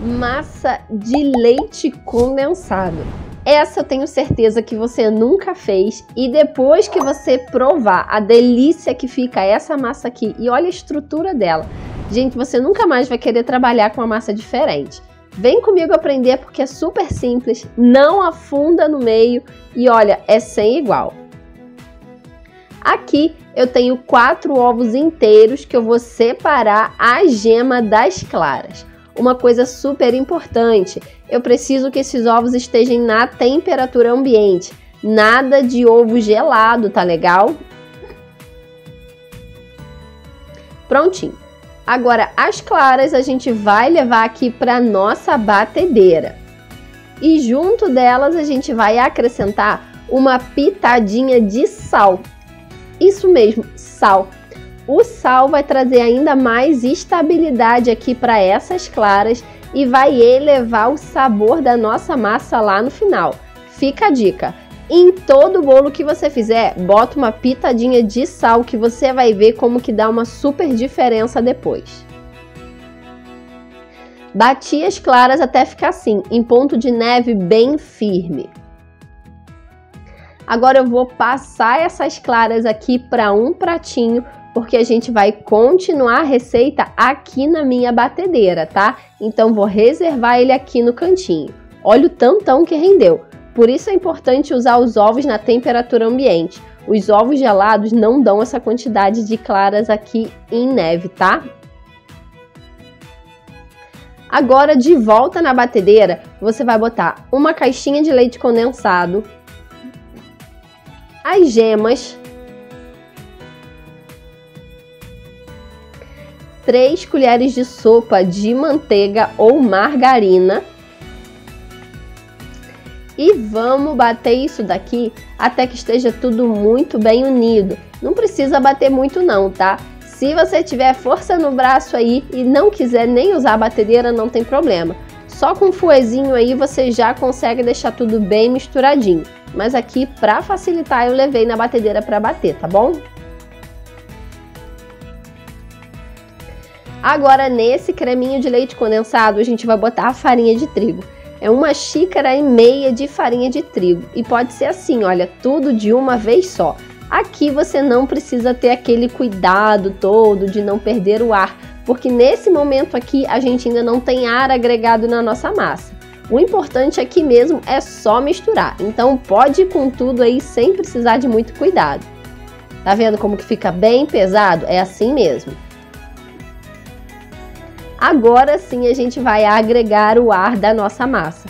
Massa de leite condensado. Essa eu tenho certeza que você nunca fez e depois que você provar a delícia que fica essa massa aqui e olha a estrutura dela, gente, você nunca mais vai querer trabalhar com uma massa diferente. Vem comigo aprender porque é super simples, não afunda no meio e olha, é sem igual. Aqui eu tenho 4 ovos inteiros que eu vou separar a gema das claras. Uma coisa super importante, eu preciso que esses ovos estejam na temperatura ambiente. Nada de ovo gelado, tá legal? Prontinho. Agora, as claras a gente vai levar aqui para nossa batedeira. E junto delas a gente vai acrescentar uma pitadinha de sal. Isso mesmo, sal. O sal vai trazer ainda mais estabilidade aqui para essas claras e vai elevar o sabor da nossa massa lá no final. Fica a dica, em todo bolo que você fizer, bota uma pitadinha de sal que você vai ver como que dá uma super diferença depois. Bati as claras até ficar assim, em ponto de neve bem firme. Agora eu vou passar essas claras aqui para um pratinho, porque a gente vai continuar a receita aqui na minha batedeira, tá? Então vou reservar ele aqui no cantinho. Olha o tantão que rendeu. Por isso é importante usar os ovos na temperatura ambiente. Os ovos gelados não dão essa quantidade de claras aqui em neve, tá? Agora, de volta na batedeira, você vai botar uma caixinha de leite condensado, as gemas, 3 colheres de sopa de manteiga ou margarina e vamos bater isso daqui até que esteja tudo muito bem unido. Não precisa bater muito não, tá? Se você tiver força no braço aí e não quiser nem usar a batedeira, não tem problema. Só com um fouetzinho aí você já consegue deixar tudo bem misturadinho. Mas aqui, para facilitar, eu levei na batedeira para bater, tá bom? Agora, nesse creminho de leite condensado, a gente vai botar a farinha de trigo. É 1,5 xícaras de farinha de trigo. E pode ser assim, olha, tudo de uma vez só. Aqui você não precisa ter aquele cuidado todo de não perder o ar, porque nesse momento aqui a gente ainda não tem ar agregado na nossa massa. O importante aqui mesmo é só misturar, então pode ir com tudo aí sem precisar de muito cuidado. Tá vendo como que fica bem pesado? É assim mesmo. Agora sim a gente vai agregar o ar da nossa massa.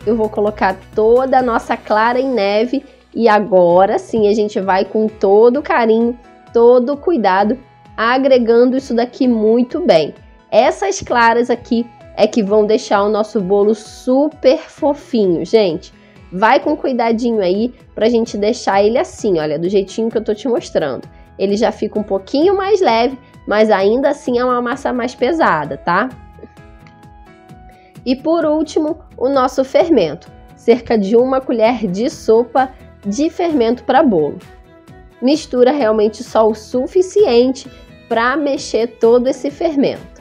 Eu vou colocar toda a nossa clara em neve e agora sim a gente vai com todo carinho, todo cuidado, agregando isso daqui muito bem. Essas claras aqui é que vão deixar o nosso bolo super fofinho, gente. Vai com cuidadinho aí pra gente deixar ele assim, olha, do jeitinho que eu tô te mostrando. Ele já fica um pouquinho mais leve, mas ainda assim é uma massa mais pesada, tá? E por último, o nosso fermento. Cerca de 1 colher de sopa de fermento para bolo. Mistura realmente só o suficiente para mexer todo esse fermento.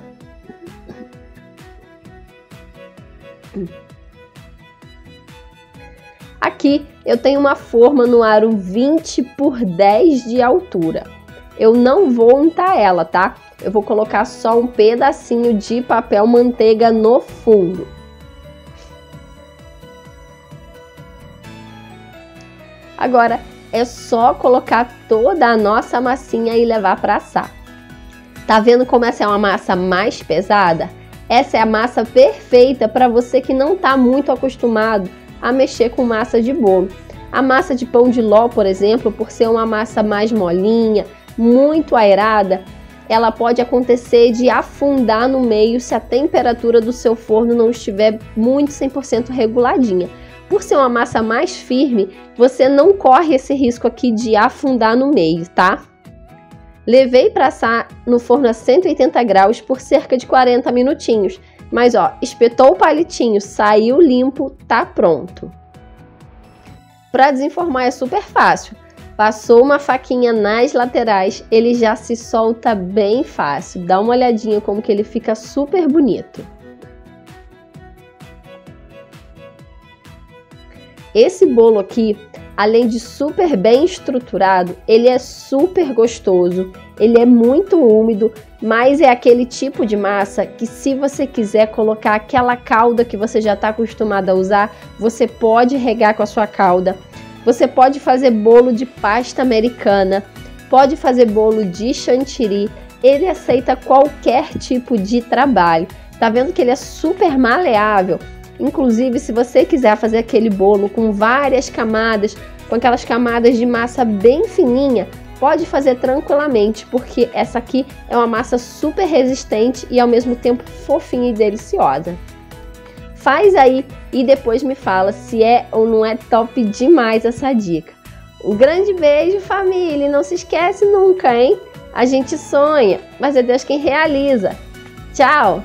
Aqui eu tenho uma forma no aro 20 por 10 de altura. Eu não vou untar ela, tá? Eu vou colocar só um pedacinho de papel manteiga no fundo. Agora é só colocar toda a nossa massinha e levar para assar. Tá vendo como essa é uma massa mais pesada? Essa é a massa perfeita para você que não está muito acostumado a mexer com massa de bolo. A massa de pão de ló, por exemplo, por ser uma massa mais molinha, muito aerada, ela pode acontecer de afundar no meio se a temperatura do seu forno não estiver muito 100% reguladinha. Por ser uma massa mais firme, você não corre esse risco aqui de afundar no meio, tá? Levei para assar no forno a 180 graus por cerca de 40 minutinhos. Mas ó, espetou o palitinho, saiu limpo, tá pronto. Para desenformar é super fácil. Passou uma faquinha nas laterais, ele já se solta bem fácil. Dá uma olhadinha como que ele fica super bonito. esse bolo aqui, além de super bem estruturado, ele é super gostoso, ele é muito úmido, mas é aquele tipo de massa que, se você quiser colocar aquela calda que você já está acostumado a usar, você pode regar com a sua calda. Você pode fazer bolo de pasta americana, pode fazer bolo de chantilly, ele aceita qualquer tipo de trabalho. Tá vendo que ele é super maleável? Inclusive, se você quiser fazer aquele bolo com várias camadas, com aquelas camadas de massa bem fininha, pode fazer tranquilamente, porque essa aqui é uma massa super resistente e ao mesmo tempo fofinha e deliciosa. Faz aí e depois me fala se é ou não é top demais essa dica. Um grande beijo, família, e não se esquece nunca, hein? A gente sonha, mas é Deus quem realiza. Tchau!